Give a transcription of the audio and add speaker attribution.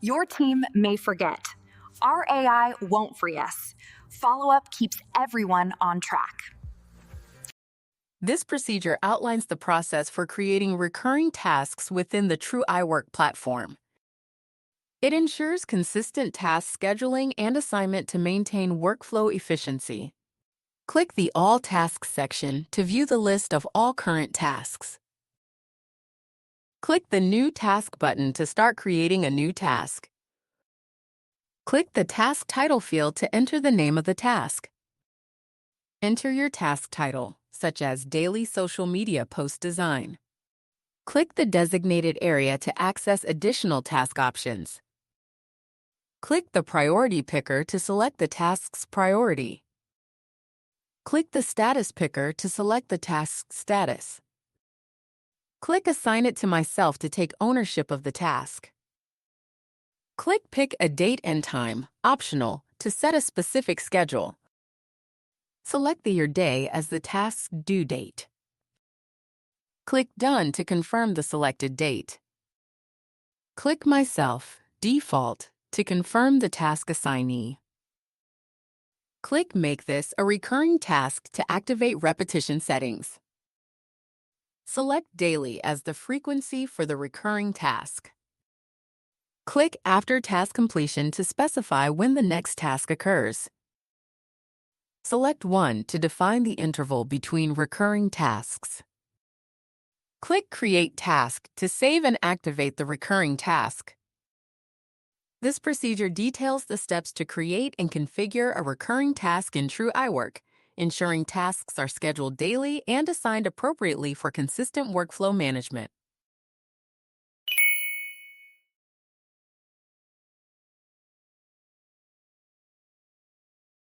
Speaker 1: Your team may forget. Our AI won't free us. FollowUP keeps everyone on track.
Speaker 2: This procedure outlines the process for creating recurring tasks within the Trueaiwork platform. It ensures consistent task scheduling and assignment to maintain workflow efficiency. Click the All Tasks section to view the list of all current tasks. Click the New Task button to start creating a new task. Click the Task Title field to enter the name of the task. Enter your task title, such as Daily Social Media Post Design. Click the designated area to access additional task options. Click the Priority Picker to select the task's priority. Click the Status Picker to select the task's status. Click Assign it to myself to take ownership of the task. Click Pick a date and time, optional, to set a specific schedule. Select the year day as the task's due date. Click Done to confirm the selected date. Click Myself, Default, to confirm the task assignee. Click Make this a recurring task to activate repetition settings. Select Daily as the frequency for the recurring task. Click After task completion to specify when the next task occurs. Select 1 to define the interval between recurring tasks. Click Create Task to save and activate the recurring task. This procedure details the steps to create and configure a recurring task in Trueaiwork, ensuring tasks are scheduled daily and assigned appropriately for consistent workflow management.